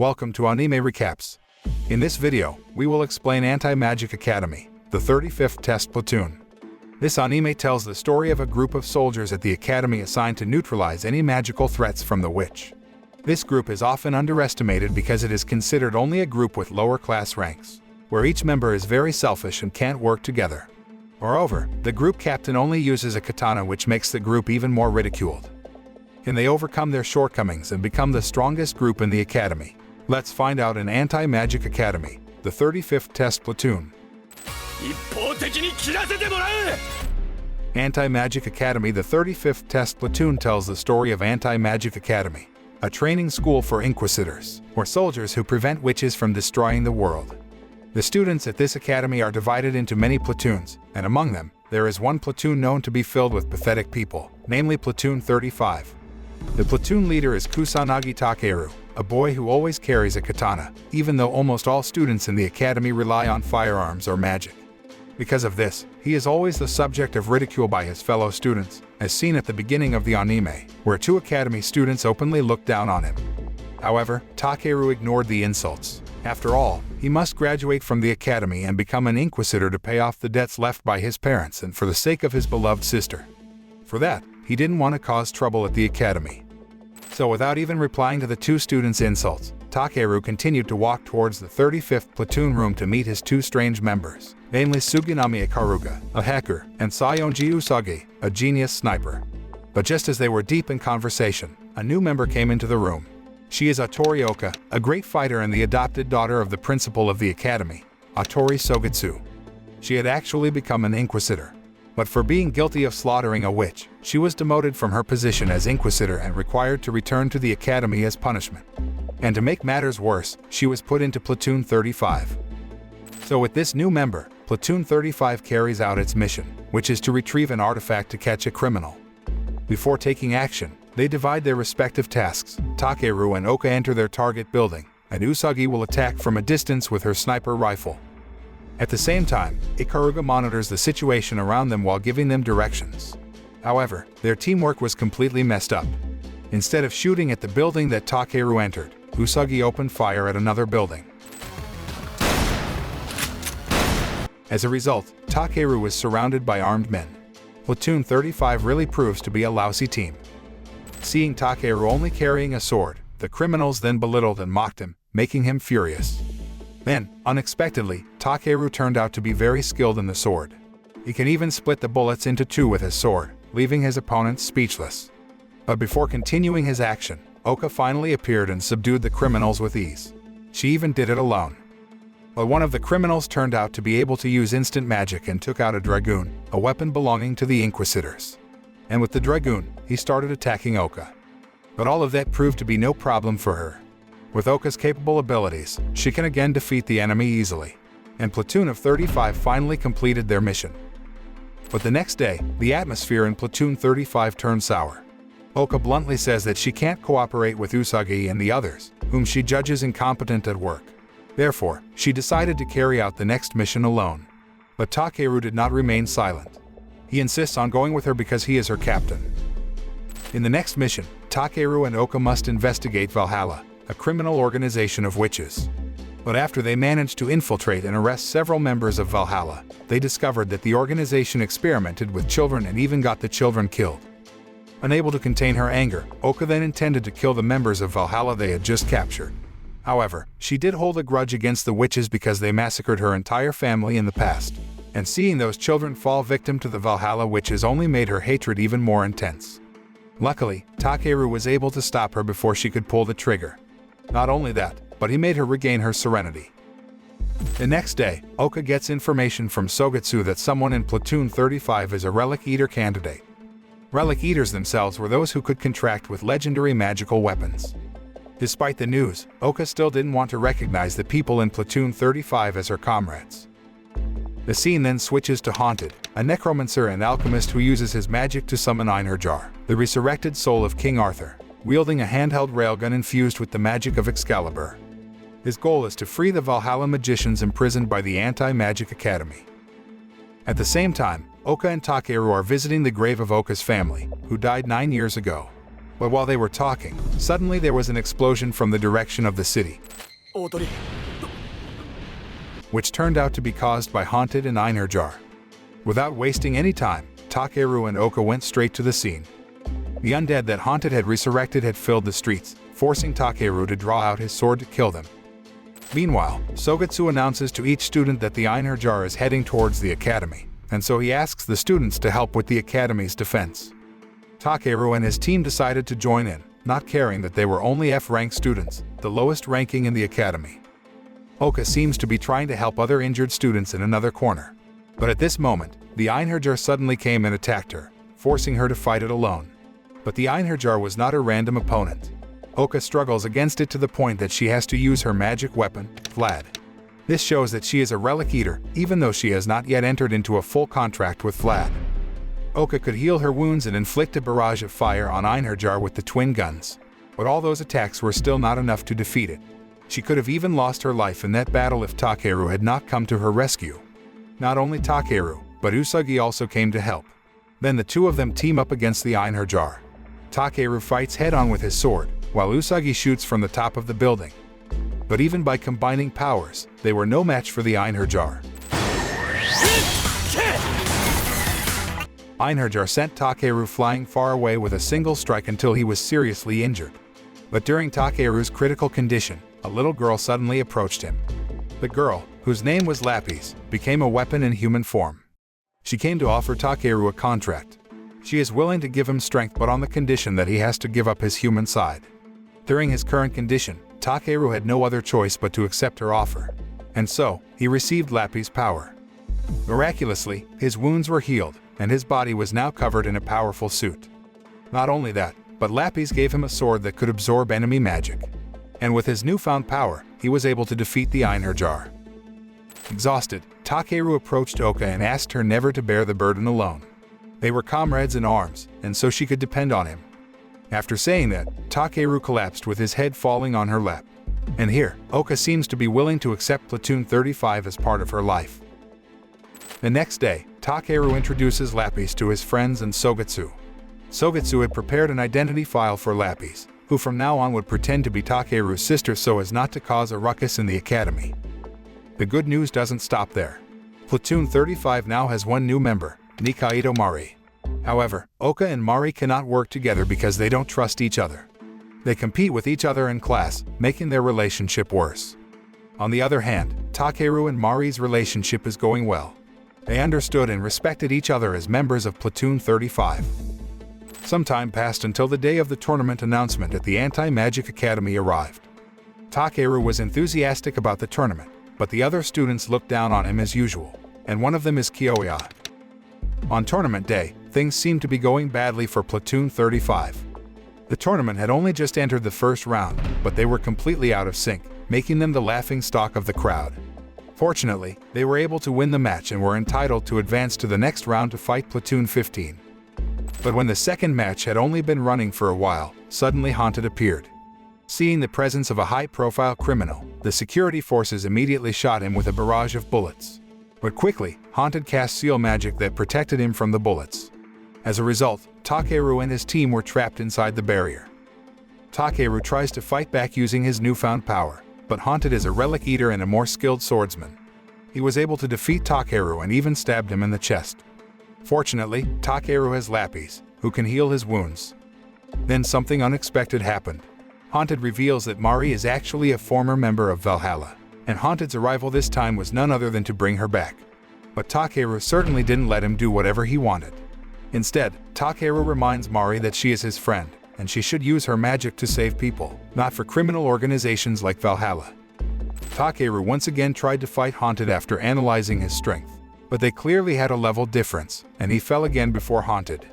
Welcome to Anime Recaps. In this video, we will explain Antimagic Academy, the 35th Test Platoon. This anime tells the story of a group of soldiers at the academy assigned to neutralize any magical threats from the witch. This group is often underestimated because it is considered only a group with lower class ranks, where each member is very selfish and can't work together. Moreover, the group captain only uses a katana, which makes the group even more ridiculed. Can they overcome their shortcomings and become the strongest group in the academy? Let's find out in Antimagic Academy, the 35th Test Platoon. Antimagic Academy, the 35th Test Platoon tells the story of Antimagic Academy, a training school for inquisitors, or soldiers who prevent witches from destroying the world. The students at this academy are divided into many platoons, and among them, there is one platoon known to be filled with pathetic people, namely Platoon 35. The platoon leader is Kusanagi Takeru, a boy who always carries a katana, even though almost all students in the academy rely on firearms or magic. Because of this, he is always the subject of ridicule by his fellow students, as seen at the beginning of the anime, where two academy students openly looked down on him. However, Takeru ignored the insults. After all, he must graduate from the academy and become an inquisitor to pay off the debts left by his parents and for the sake of his beloved sister. For that, he didn't want to cause trouble at the academy. So without even replying to the two students' insults, Takeru continued to walk towards the 35th platoon room to meet his two strange members, namely Suginami Ikaruga, a hacker, and Sayonji Usagi, a genius sniper. But just as they were deep in conversation, a new member came into the room. She is Atori Oka, a great fighter and the adopted daughter of the principal of the academy, Atori Sogetsu. She had actually become an inquisitor. But for being guilty of slaughtering a witch, she was demoted from her position as inquisitor and required to return to the academy as punishment. And to make matters worse, she was put into Platoon 35. So with this new member, Platoon 35 carries out its mission, which is to retrieve an artifact to catch a criminal. Before taking action, they divide their respective tasks. Takeru and Oka enter their target building, and Usagi will attack from a distance with her sniper rifle. At the same time, Ikaruga monitors the situation around them while giving them directions. However, their teamwork was completely messed up. Instead of shooting at the building that Takeru entered, Usagi opened fire at another building. As a result, Takeru was surrounded by armed men. Platoon 35 really proves to be a lousy team. Seeing Takeru only carrying a sword, the criminals then belittled and mocked him, making him furious. Then, unexpectedly, Takeru turned out to be very skilled in the sword. He can even split the bullets into two with his sword, leaving his opponents speechless. But before continuing his action, Oka finally appeared and subdued the criminals with ease. She even did it alone. But one of the criminals turned out to be able to use instant magic and took out a dragoon, a weapon belonging to the inquisitors. And with the dragoon, he started attacking Oka. But all of that proved to be no problem for her. With Oka's capable abilities, she can again defeat the enemy easily. And Platoon of 35 finally completed their mission. But the next day, the atmosphere in Platoon 35 turned sour. Oka bluntly says that she can't cooperate with Usagi and the others, whom she judges incompetent at work. Therefore, she decided to carry out the next mission alone. But Takeru did not remain silent. He insists on going with her because he is her captain. In the next mission, Takeru and Oka must investigate Valhalla, a criminal organization of witches. But after they managed to infiltrate and arrest several members of Valhalla, they discovered that the organization experimented with children and even got the children killed. Unable to contain her anger, Oka then intended to kill the members of Valhalla they had just captured. However, she did hold a grudge against the witches because they massacred her entire family in the past. And seeing those children fall victim to the Valhalla witches only made her hatred even more intense. Luckily, Takeru was able to stop her before she could pull the trigger. Not only that, but he made her regain her serenity. The next day, Oka gets information from Sogetsu that someone in Platoon 35 is a Relic Eater candidate. Relic Eaters themselves were those who could contract with legendary magical weapons. Despite the news, Oka still didn't want to recognize the people in Platoon 35 as her comrades. The scene then switches to Haunted, a necromancer and alchemist who uses his magic to summon Einherjar, the resurrected soul of King Arthur, wielding a handheld railgun infused with the magic of Excalibur. His goal is to free the Valhalla magicians imprisoned by the Antimagic Academy. At the same time, Oka and Takeru are visiting the grave of Oka's family, who died 9 years ago. But while they were talking, suddenly there was an explosion from the direction of the city, which turned out to be caused by Haunted and Einherjar. Without wasting any time, Takeru and Oka went straight to the scene. The undead that Haunted had resurrected had filled the streets, forcing Takeru to draw out his sword to kill them. Meanwhile, Sogetsu announces to each student that the Einherjar is heading towards the academy, and so he asks the students to help with the academy's defense. Takeru and his team decided to join in, not caring that they were only F-rank students, the lowest ranking in the academy. Oka seems to be trying to help other injured students in another corner. But at this moment, the Einherjar suddenly came and attacked her, forcing her to fight it alone. But the Einherjar was not a random opponent. Oka struggles against it to the point that she has to use her magic weapon, Vlad. This shows that she is a relic eater, even though she has not yet entered into a full contract with Vlad. Oka could heal her wounds and inflict a barrage of fire on Einherjar with the twin guns. But all those attacks were still not enough to defeat it. She could have even lost her life in that battle if Takeru had not come to her rescue. Not only Takeru, but Usagi also came to help. Then the two of them team up against the Einherjar. Takeru fights head-on with his sword, while Usagi shoots from the top of the building. But even by combining powers, they were no match for the Einherjar. Einherjar sent Takeru flying far away with a single strike until he was seriously injured. But during Takeru's critical condition, a little girl suddenly approached him. The girl, whose name was Lapis, became a weapon in human form. She came to offer Takeru a contract. She is willing to give him strength but on the condition that he has to give up his human side. During his current condition, Takeru had no other choice but to accept her offer. And so, he received Lapis' power. Miraculously, his wounds were healed, and his body was now covered in a powerful suit. Not only that, but Lapis gave him a sword that could absorb enemy magic. And with his newfound power, he was able to defeat the Einherjar. Exhausted, Takeru approached Oka and asked her never to bear the burden alone. They were comrades in arms, and so she could depend on him. After saying that, Takeru collapsed with his head falling on her lap. And here, Oka seems to be willing to accept Platoon 35 as part of her life. The next day, Takeru introduces Lapis to his friends and Sogetsu. Sogetsu had prepared an identity file for Lapis, who from now on would pretend to be Takeru's sister so as not to cause a ruckus in the academy. The good news doesn't stop there. Platoon 35 now has one new member, Nikaido Mari. However, Oka and Mari cannot work together because they don't trust each other. They compete with each other in class, making their relationship worse. On the other hand, Takeru and Mari's relationship is going well. They understood and respected each other as members of Platoon 35. Some time passed until the day of the tournament announcement at the Antimagic Academy arrived. Takeru was enthusiastic about the tournament, but the other students looked down on him as usual, and one of them is Kyoya. On tournament day, things seemed to be going badly for Platoon 35. The tournament had only just entered the first round, but they were completely out of sync, making them the laughingstock of the crowd. Fortunately, they were able to win the match and were entitled to advance to the next round to fight Platoon 15. But when the second match had only been running for a while, suddenly Haunted appeared. Seeing the presence of a high-profile criminal, the security forces immediately shot him with a barrage of bullets. But quickly, Haunted cast seal magic that protected him from the bullets. As a result, Takeru and his team were trapped inside the barrier. Takeru tries to fight back using his newfound power, but Haunted is a relic eater and a more skilled swordsman. He was able to defeat Takeru and even stabbed him in the chest. Fortunately, Takeru has Lapis, who can heal his wounds. Then something unexpected happened. Haunted reveals that Mari is actually a former member of Valhalla, and Haunted's arrival this time was none other than to bring her back. But Takeru certainly didn't let him do whatever he wanted. Instead, Takeru reminds Mari that she is his friend, and she should use her magic to save people, not for criminal organizations like Valhalla. Takeru once again tried to fight Haunted after analyzing his strength, but they clearly had a level difference, and he fell again before Haunted.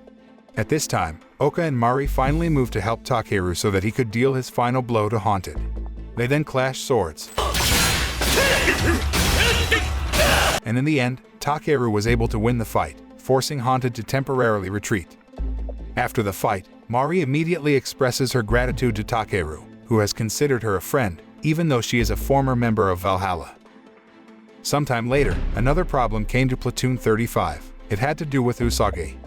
At this time, Oka and Mari finally moved to help Takeru so that he could deal his final blow to Haunted. They then clashed swords. And in the end, Takeru was able to win the fight, forcing Haunted to temporarily retreat. After the fight, Mari immediately expresses her gratitude to Takeru, who has considered her a friend, even though she is a former member of Valhalla. Sometime later, another problem came to Platoon 35. It had to do with Usagi.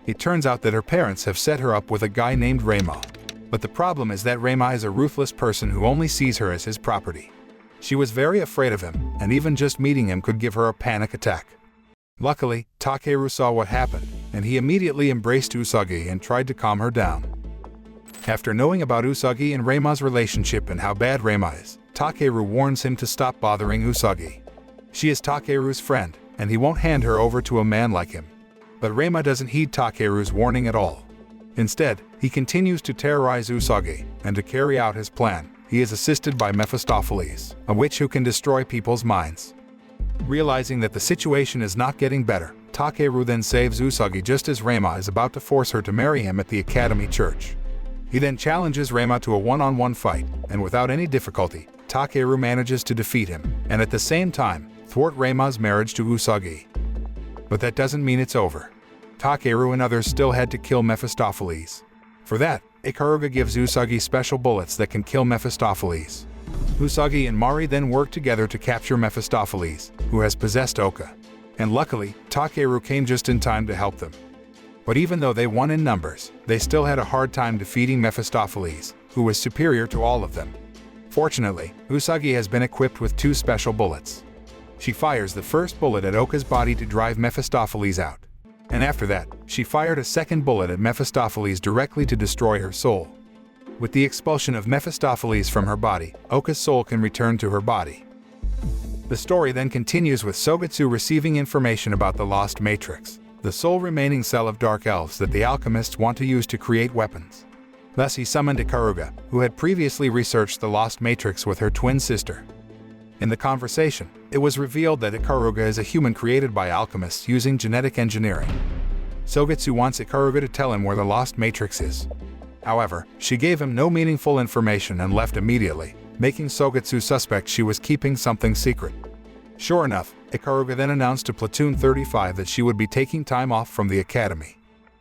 It turns out that her parents have set her up with a guy named Reima. But the problem is that Reima is a ruthless person who only sees her as his property. She was very afraid of him, and even just meeting him could give her a panic attack. Luckily, Takeru saw what happened, and he immediately embraced Usagi and tried to calm her down. After knowing about Usagi and Reima's relationship and how bad Reima is, Takeru warns him to stop bothering Usagi. She is Takeru's friend, and he won't hand her over to a man like him. But Reima doesn't heed Takeru's warning at all. Instead, he continues to terrorize Usagi, and to carry out his plan, he is assisted by Mephistopheles, a witch who can destroy people's minds. Realizing that the situation is not getting better, Takeru then saves Usagi just as Reima is about to force her to marry him at the Academy Church. He then challenges Reima to a one-on-one fight, and without any difficulty, Takeru manages to defeat him, and at the same time, thwart Reima's marriage to Usagi. But that doesn't mean it's over. Takeru and others still had to kill Mephistopheles. For that, Ikaruga gives Usagi special bullets that can kill Mephistopheles. Usagi and Mari then work together to capture Mephistopheles, who has possessed Oka. And luckily, Takeru came just in time to help them. But even though they won in numbers, they still had a hard time defeating Mephistopheles, who was superior to all of them. Fortunately, Usagi has been equipped with 2 special bullets. She fires the first bullet at Oka's body to drive Mephistopheles out. And after that, she fired a second bullet at Mephistopheles directly to destroy her soul. With the expulsion of Mephistopheles from her body, Oka's soul can return to her body. The story then continues with Sogetsu receiving information about the Lost Matrix, the sole remaining cell of Dark Elves that the alchemists want to use to create weapons. Thus he summoned Ikaruga, who had previously researched the Lost Matrix with her twin sister. In the conversation, it was revealed that Ikaruga is a human created by alchemists using genetic engineering. Sogetsu wants Ikaruga to tell him where the Lost Matrix is. However, she gave him no meaningful information and left immediately, making Sogetsu suspect she was keeping something secret. Sure enough, Ikaruga then announced to Platoon 35 that she would be taking time off from the academy.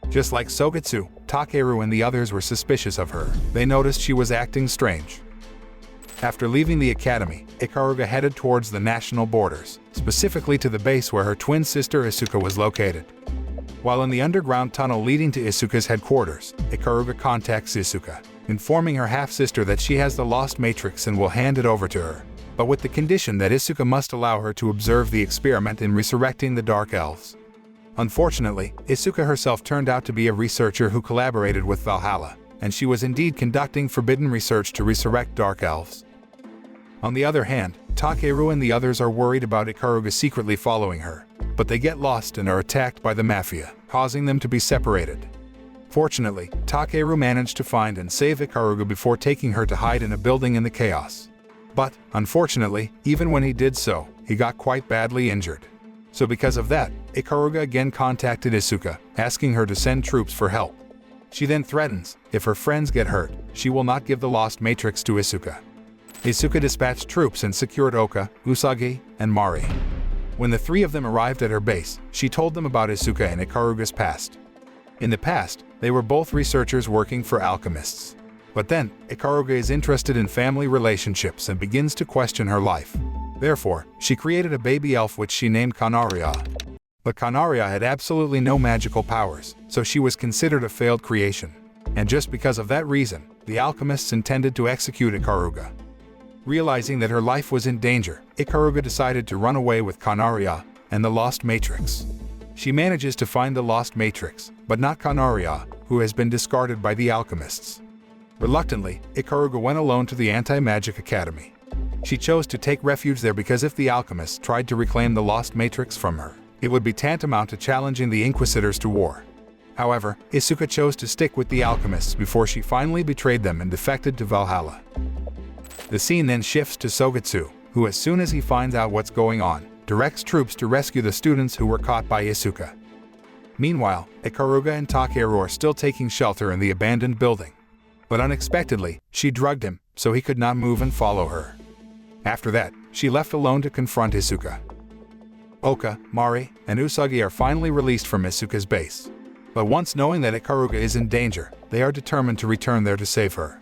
Just like Sogetsu, Takeru and the others were suspicious of her. They noticed she was acting strange. After leaving the academy, Ikaruga headed towards the national borders, specifically to the base where her twin sister Isuka was located. While in the underground tunnel leading to Isuka's headquarters, Ikaruga contacts Isuka, informing her half-sister that she has the Lost Matrix and will hand it over to her, but with the condition that Isuka must allow her to observe the experiment in resurrecting the Dark Elves. Unfortunately, Isuka herself turned out to be a researcher who collaborated with Valhalla, and she was indeed conducting forbidden research to resurrect Dark Elves. On the other hand, Takeru and the others are worried about Ikaruga secretly following her, but they get lost and are attacked by the Mafia, causing them to be separated. Fortunately, Takeru managed to find and save Ikaruga before taking her to hide in a building in the chaos. But, unfortunately, even when he did so, he got quite badly injured. So because of that, Ikaruga again contacted Isuka, asking her to send troops for help. She then threatens, if her friends get hurt, she will not give the Lost Matrix to Isuka. Isuka dispatched troops and secured Oka, Usagi, and Mari. When the 3 of them arrived at her base, she told them about Isuka and Ikaruga's past. In the past, they were both researchers working for alchemists. But then, Ikaruga is interested in family relationships and begins to question her life. Therefore, she created a baby elf which she named Kanaria. But Kanaria had absolutely no magical powers, so she was considered a failed creation. And just because of that reason, the alchemists intended to execute Ikaruga. Realizing that her life was in danger, Ikaruga decided to run away with Kanaria and the Lost Matrix. She manages to find the Lost Matrix, but not Kanaria, who has been discarded by the alchemists. Reluctantly, Ikaruga went alone to the Antimagic Academy. She chose to take refuge there because if the alchemists tried to reclaim the Lost Matrix from her, it would be tantamount to challenging the Inquisitors to war. However, Isuka chose to stick with the alchemists before she finally betrayed them and defected to Valhalla. The scene then shifts to Sogetsu, who as soon as he finds out what's going on, directs troops to rescue the students who were caught by Isuka. Meanwhile, Ikaruga and Takeru are still taking shelter in the abandoned building. But unexpectedly, she drugged him, so he could not move and follow her. After that, she left alone to confront Isuka. Oka, Mari, and Usagi are finally released from Isuka's base. But once knowing that Ikaruga is in danger, they are determined to return there to save her.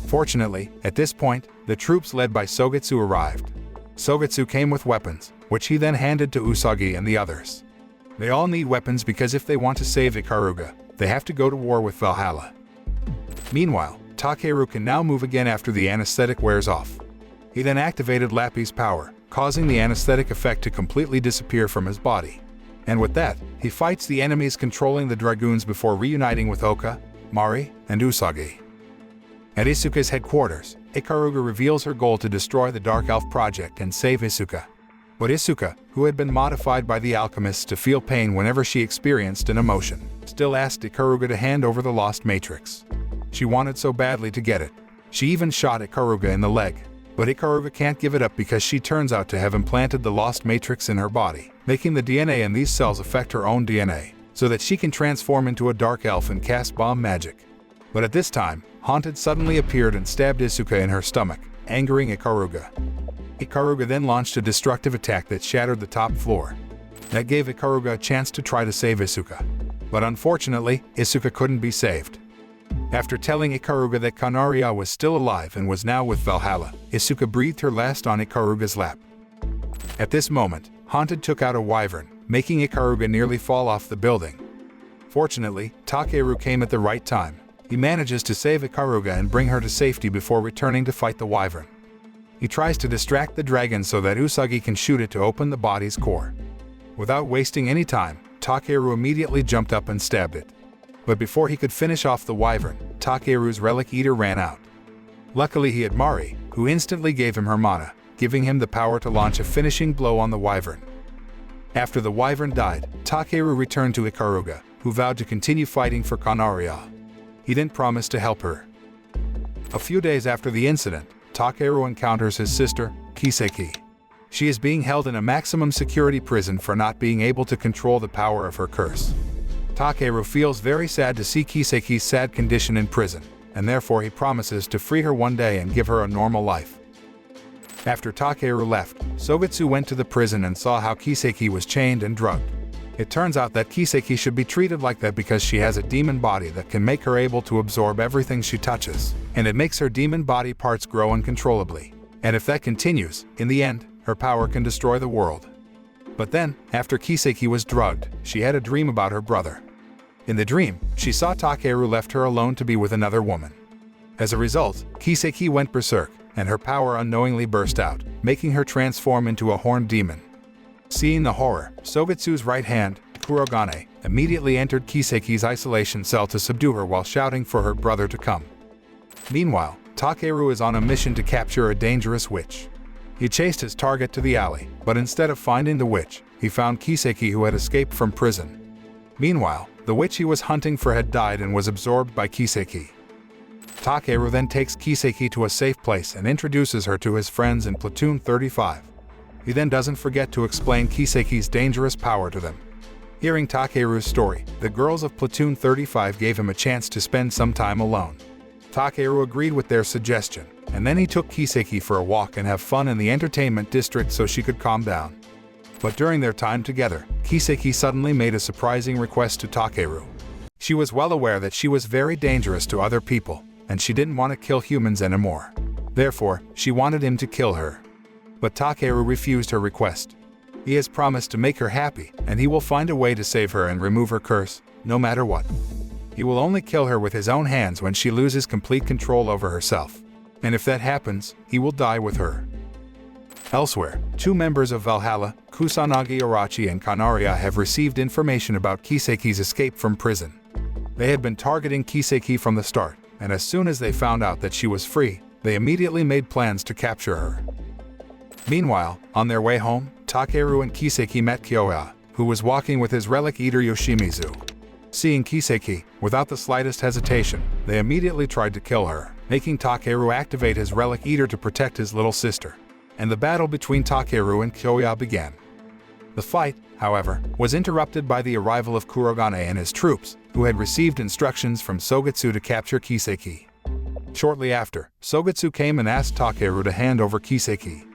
Fortunately, at this point, the troops led by Sogetsu arrived. Sogetsu came with weapons, which he then handed to Usagi and the others. They all need weapons because if they want to save Ikaruga, they have to go to war with Valhalla. Meanwhile, Takeru can now move again after the anesthetic wears off. He then activated Lappy's power, causing the anesthetic effect to completely disappear from his body. And with that, he fights the enemies controlling the Dragoons before reuniting with Oka, Mari, and Usagi. At Isuka's headquarters, Ikaruga reveals her goal to destroy the Dark Elf Project and save Isuka. But Isuka, who had been modified by the alchemists to feel pain whenever she experienced an emotion, still asked Ikaruga to hand over the lost matrix. She wanted so badly to get it. She even shot Ikaruga in the leg. But Ikaruga can't give it up because she turns out to have implanted the lost matrix in her body, making the DNA in these cells affect her own DNA, so that she can transform into a dark elf and cast bomb magic. But at this time, Haunted suddenly appeared and stabbed Isuka in her stomach, angering Ikaruga. Ikaruga then launched a destructive attack that shattered the top floor. That gave Ikaruga a chance to try to save Isuka. But unfortunately, Isuka couldn't be saved. After telling Ikaruga that Kanaria was still alive and was now with Valhalla, Isuka breathed her last on Ikaruga's lap. At this moment, Haunted took out a wyvern, making Ikaruga nearly fall off the building. Fortunately, Takeru came at the right time. He manages to save Ikaruga and bring her to safety before returning to fight the wyvern. He tries to distract the dragon so that Usagi can shoot it to open the body's core. Without wasting any time, Takeru immediately jumped up and stabbed it. But before he could finish off the wyvern, Takeru's relic eater ran out. Luckily he had Mari, who instantly gave him her mana, giving him the power to launch a finishing blow on the wyvern. After the wyvern died, Takeru returned to Ikaruga, who vowed to continue fighting for Kanaria. He then promised to help her. A few days after the incident, Takeru encounters his sister, Kiseki. She is being held in a maximum security prison for not being able to control the power of her curse. Takeru feels very sad to see Kiseki's sad condition in prison, and therefore he promises to free her one day and give her a normal life. After Takeru left, Sogetsu went to the prison and saw how Kiseki was chained and drugged. It turns out that Kiseki should be treated like that because she has a demon body that can make her able to absorb everything she touches, and it makes her demon body parts grow uncontrollably. And if that continues, in the end, her power can destroy the world. But then, after Kiseki was drugged, she had a dream about her brother. In the dream, she saw Takeru left her alone to be with another woman. As a result, Kiseki went berserk, and her power unknowingly burst out, making her transform into a horned demon. Seeing the horror, Sogetsu's right hand, Kurogane, immediately entered Kiseki's isolation cell to subdue her while shouting for her brother to come. Meanwhile, Takeru is on a mission to capture a dangerous witch. He chased his target to the alley, but instead of finding the witch, he found Kiseki, who had escaped from prison. Meanwhile, the witch he was hunting for had died and was absorbed by Kiseki. Takeru then takes Kiseki to a safe place and introduces her to his friends in Platoon 35. He then doesn't forget to explain Kiseki's dangerous power to them. Hearing Takeru's story, the girls of Platoon 35 gave him a chance to spend some time alone. Takeru agreed with their suggestion, and then he took Kiseki for a walk and have fun in the entertainment district so she could calm down. But during their time together, Kiseki suddenly made a surprising request to Takeru. She was well aware that she was very dangerous to other people, and she didn't want to kill humans anymore. Therefore, she wanted him to kill her. But Takeru refused her request. He has promised to make her happy, and he will find a way to save her and remove her curse, no matter what. He will only kill her with his own hands when she loses complete control over herself. And if that happens, he will die with her. Elsewhere, two members of Valhalla, Kusanagi Arachi and Kanaria, have received information about Kiseki's escape from prison. They had been targeting Kiseki from the start, and as soon as they found out that she was free, they immediately made plans to capture her. Meanwhile, on their way home, Takeru and Kiseki met Kyoya, who was walking with his relic eater Yoshimizu. Seeing Kiseki, without the slightest hesitation, they immediately tried to kill her, making Takeru activate his relic eater to protect his little sister. And the battle between Takeru and Kyoya began. The fight, however, was interrupted by the arrival of Kurogane and his troops, who had received instructions from Sogetsu to capture Kiseki. Shortly after, Sogetsu came and asked Takeru to hand over Kiseki.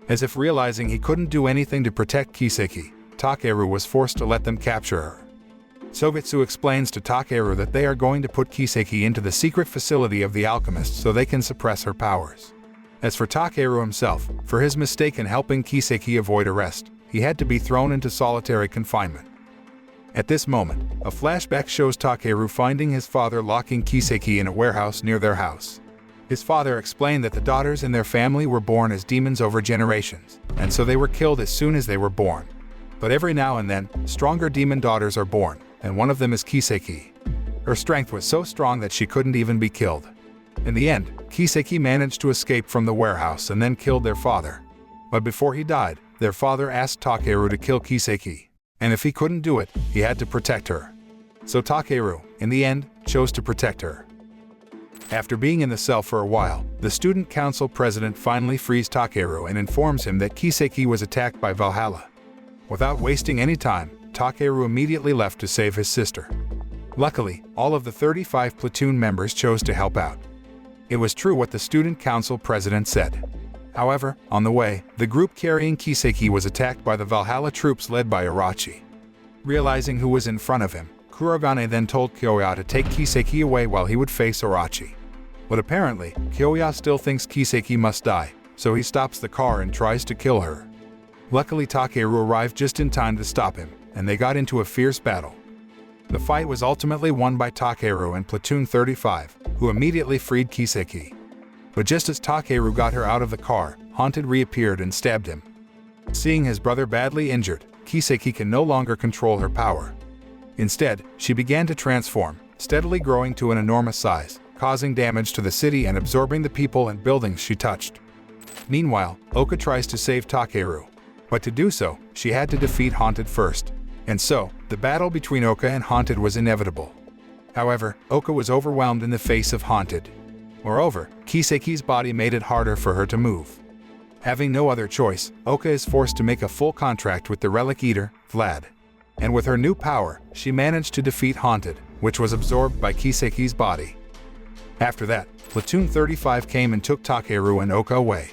As if realizing he couldn't do anything to protect Kiseki, Takeru was forced to let them capture her. Sogetsu explains to Takeru that they are going to put Kiseki into the secret facility of the alchemists so they can suppress her powers. As for Takeru himself, for his mistake in helping Kiseki avoid arrest, he had to be thrown into solitary confinement. At this moment, a flashback shows Takeru finding his father locking Kiseki in a warehouse near their house. His father explained that the daughters in their family were born as demons over generations, and so they were killed as soon as they were born. But every now and then, stronger demon daughters are born, and one of them is Kiseki. Her strength was so strong that she couldn't even be killed. In the end, Kiseki managed to escape from the warehouse and then killed their father. But before he died, their father asked Takeru to kill Kiseki, and if he couldn't do it, he had to protect her. So Takeru, in the end, chose to protect her. After being in the cell for a while, the student council president finally frees Takeru and informs him that Kiseki was attacked by Valhalla. Without wasting any time, Takeru immediately left to save his sister. Luckily, all of the 35 platoon members chose to help out. It was true what the student council president said. However, on the way, the group carrying Kiseki was attacked by the Valhalla troops led by Irachi. Realizing who was in front of him, Kurogane then told Kyoya to take Kiseki away while he would face Irachi. But apparently, Kyoya still thinks Kiseki must die, so he stops the car and tries to kill her. Luckily, Takeru arrived just in time to stop him, and they got into a fierce battle. The fight was ultimately won by Takeru and Platoon 35, who immediately freed Kiseki. But just as Takeru got her out of the car, Haunted reappeared and stabbed him. Seeing his brother badly injured, Kiseki can no longer control her power. Instead, she began to transform, steadily growing to an enormous size, causing damage to the city and absorbing the people and buildings she touched. Meanwhile, Oka tries to save Takeru. But to do so, she had to defeat Haunted first. And so, the battle between Oka and Haunted was inevitable. However, Oka was overwhelmed in the face of Haunted. Moreover, Kiseki's body made it harder for her to move. Having no other choice, Oka is forced to make a full contract with the Relic Eater, Vlad. And with her new power, she managed to defeat Haunted, which was absorbed by Kiseki's body. After that, Platoon 35 came and took Takeru and Oka away.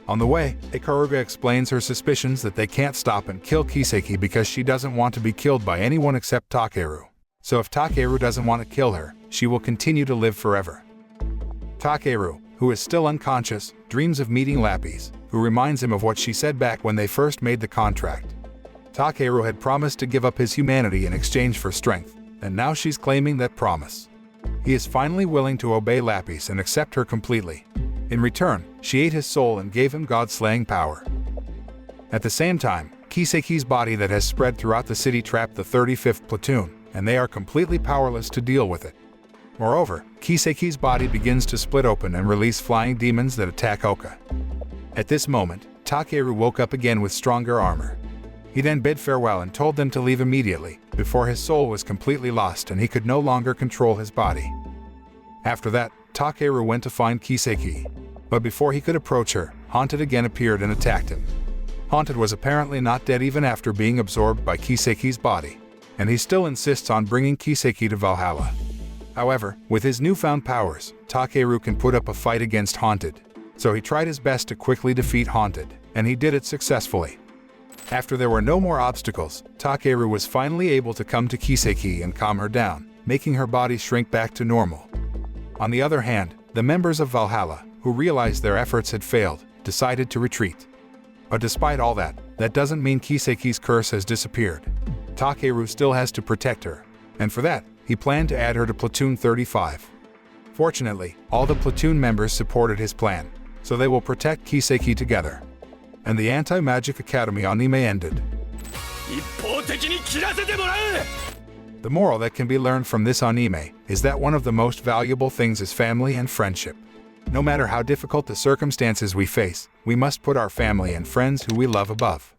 On the way, Ikaruga explains her suspicions that they can't stop and kill Kiseki because she doesn't want to be killed by anyone except Takeru. So if Takeru doesn't want to kill her, she will continue to live forever. Takeru, who is still unconscious, dreams of meeting Lapis, who reminds him of what she said back when they first made the contract. Takeru had promised to give up his humanity in exchange for strength, and now she's claiming that promise. He is finally willing to obey Lapis and accept her completely. In return, she ate his soul and gave him god-slaying power. At the same time, Kiseki's body that has spread throughout the city trapped the 35th platoon, and they are completely powerless to deal with it. Moreover, Kiseki's body begins to split open and release flying demons that attack Oka. At this moment, Takeru woke up again with stronger armor. He then bid farewell and told them to leave immediately, before his soul was completely lost and he could no longer control his body. After that, Takeru went to find Kiseki. But before he could approach her, Haunted again appeared and attacked him. Haunted was apparently not dead even after being absorbed by Kiseki's body, and he still insists on bringing Kiseki to Valhalla. However, with his newfound powers, Takeru can put up a fight against Haunted. So he tried his best to quickly defeat Haunted, and he did it successfully. After there were no more obstacles, Takeru was finally able to come to Kiseki and calm her down, making her body shrink back to normal. On the other hand, the members of Valhalla, who realized their efforts had failed, decided to retreat. But despite all that, that doesn't mean Kiseki's curse has disappeared. Takeru still has to protect her, and for that, he planned to add her to Platoon 35. Fortunately, all the platoon members supported his plan, so they will protect Kiseki together. And the Antimagic Academy anime ended. The moral that can be learned from this anime is that one of the most valuable things is family and friendship. No matter how difficult the circumstances we face, we must put our family and friends who we love above.